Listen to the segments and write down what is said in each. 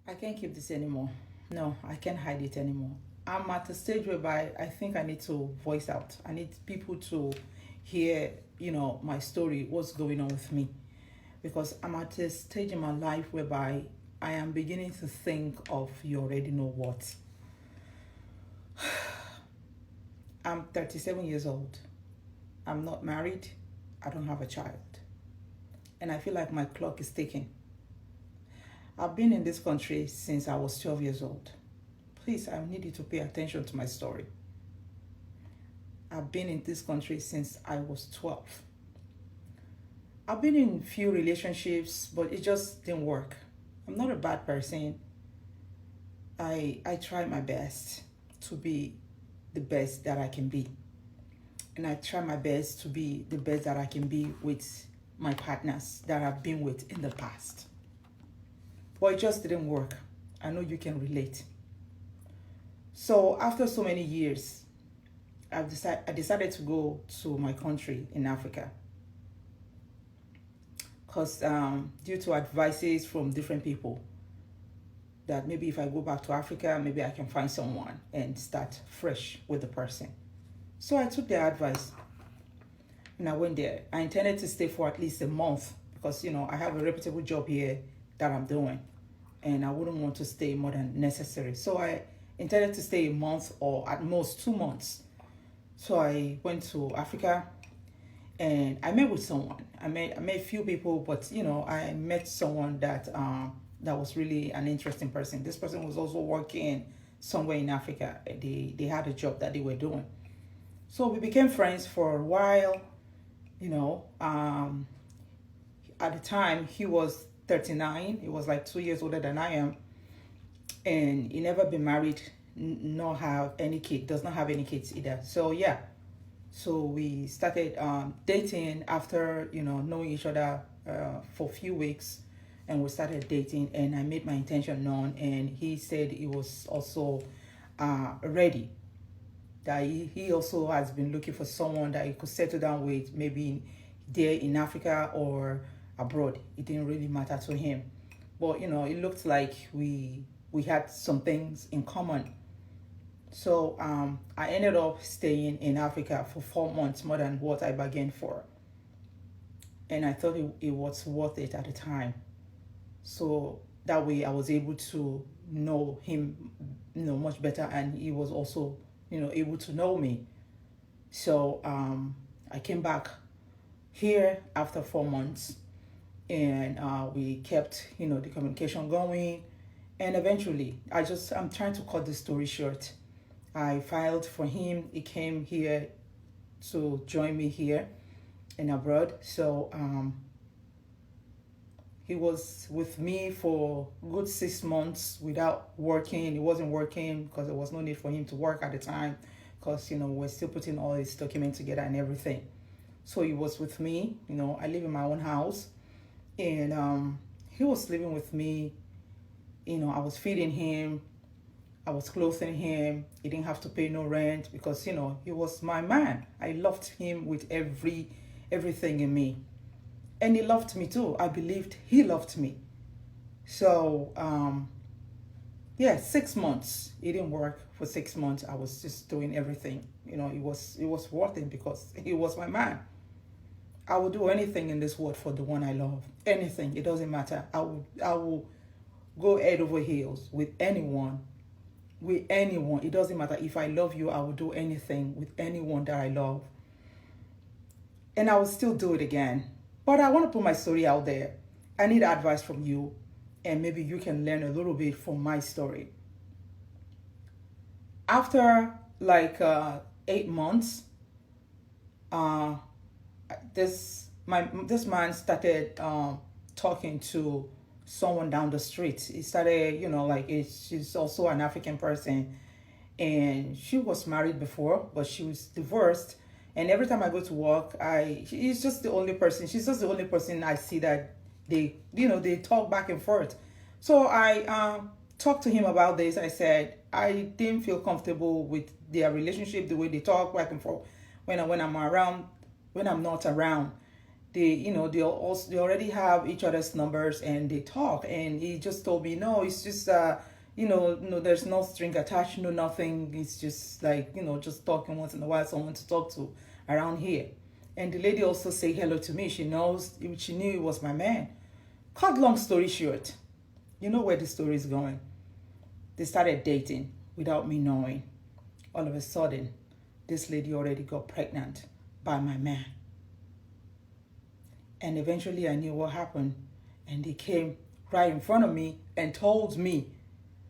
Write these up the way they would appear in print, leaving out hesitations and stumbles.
I can't keep this anymore. No, I can't hide it anymore. I'm at a stage whereby I think I need to voice out. I need people to hear, my story, what's going on with me. Because I'm at a stage in my life whereby I am beginning to think of you already know what. I'm 37 years old. I'm not married. I don't have a child. And I feel like my clock is ticking. I've been in this country since I was 12 years old. Please, I need you to pay attention to my story. I've been in this country since I was 12. I've been in few relationships, but it just didn't work. I'm not a bad person. I try my best to be the best that I can be. And I try my best to be the best that I can be with my partners that I've been with in the past. But it just didn't work. I know you can relate. So after so many years, I decided to go to my country in Africa because due to advices from different people that maybe if I go back to Africa, maybe I can find someone and start fresh with the person. So I took their advice and I went there. I intended to stay for at least a month because, I have a reputable job here that I'm doing and I wouldn't want to stay more than necessary. So I intended to stay a month or at most 2 months. So I went to Africa and I met with someone. I met a few people, but I met someone that was really an interesting person. This person was also working somewhere in Africa. They had a job that they were doing. So we became friends for a while. At the time he was 39. He was like 2 years older than I am, and he never been married, nor have any kid. Does not have any kids either. So yeah. So we started dating after knowing each other for a few weeks, and we started dating. And I made my intention known, and he said he was also ready. That he also has been looking for someone that he could settle down with, maybe there in Africa or abroad. It didn't really matter to him, but it looked like we had some things in common. So I ended up staying in Africa for 4 months, more than what I bargained for. And I thought it was worth it at the time. So that way I was able to know him, much better, and he was also, able to know me. So I came back here after 4 months, and we kept, the communication going. And eventually, I'm trying to cut the story short. I filed for him. He came here to join me here in abroad. So he was with me for good 6 months without working. He wasn't working because there was no need for him to work at the time because, we're still putting all his documents together and everything. So he was with me. I live in my own house. And he was living with me. I was feeding him. I was clothing him. He didn't have to pay no rent because, he was my man. I loved him with everything in me. And he loved me too. I believed he loved me. So, 6 months. It didn't work for 6 months. I was just doing everything. It was worth it because he was my man. I would do anything in this world for the one I love. Anything. It doesn't matter. I will go head over heels with anyone. With anyone. It doesn't matter. If I love you, I will do anything with anyone that I love. And I will still do it again. But I want to put my story out there. I need advice from you. And maybe you can learn a little bit from my story. After 8 months, this man started talking to someone down the street. He started, she's also an African person, and she was married before, but she was divorced. And every time I go to work, she's just the only person I see that they talk back and forth. So I talked to him about this. I said I didn't feel comfortable with their relationship, the way they talk back and forth when I'm not around. they already have each other's numbers and they talk. And he just told me, no, it's just no, there's no string attached, no nothing. It's just like, just talking once in a while, someone to talk to around here. And the lady also say hello to me. She knew it was my man. Cut long story short, you know where the story is going. They started dating without me knowing. All of a sudden, this lady already got pregnant by my man. And eventually I knew what happened. And they came right in front of me and told me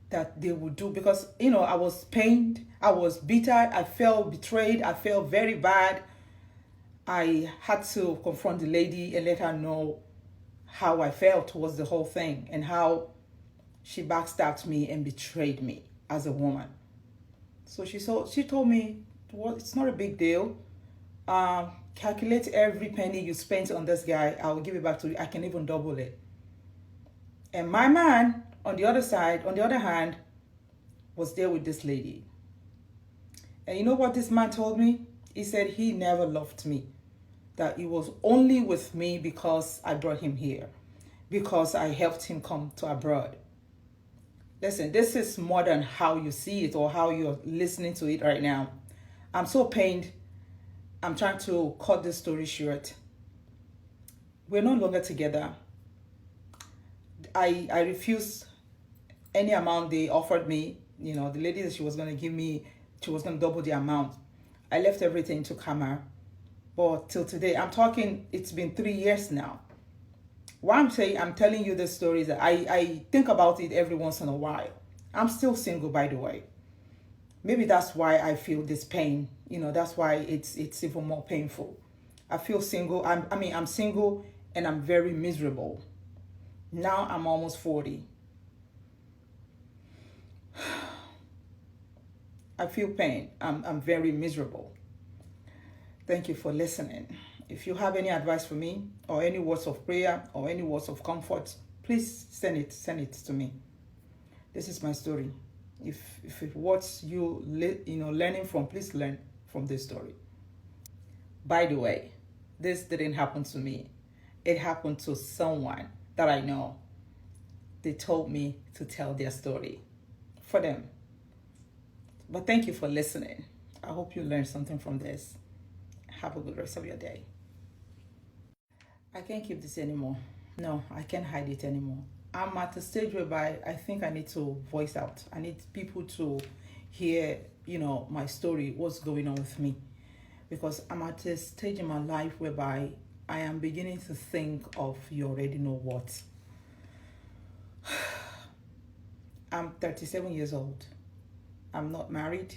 that they would do, because, I was pained, I was bitter, I felt betrayed, I felt very bad. I had to confront the lady and let her know how I felt towards the whole thing and how she backstabbed me and betrayed me as a woman. So she told me, well, it's not a big deal. Calculate every penny you spent on this guy. I will give it back to you. I can even double it. And my man, on the other hand, was there with this lady. And you know what this man told me? He said he never loved me. That he was only with me because I brought him here. Because I helped him come to abroad. Listen, this is more than how you see it or how you're listening to it right now. I'm so pained. I'm trying to cut this story short. We're no longer together. I refused any amount they offered me. The lady that she was going to give me, she was going to double the amount. I left everything to Kamar. But till today, I'm talking, it's been 3 years now. Why I'm telling you this story is that I think about it every once in a while. I'm still single, by the way. Maybe that's why I feel this pain. That's why it's even more painful. I feel single. I'm single and I'm very miserable. Now I'm almost 40. I feel pain. I'm very miserable. Thank you for listening. If you have any advice for me or any words of prayer or any words of comfort, please send it to me. This is my story. If it what you learning from, please learn from this story. By the way, this didn't happen to me. It happened to someone that I know. They told me to tell their story for them. But thank you for listening. I hope you learned something from this. Have a good rest of your day. I can't keep this anymore. No, I can't hide it anymore. I'm at a stage whereby I think I need to voice out. I need people to hear, my story, what's going on with me. Because I'm at a stage in my life whereby I am beginning to think of you already know what. I'm 37 years old. I'm not married.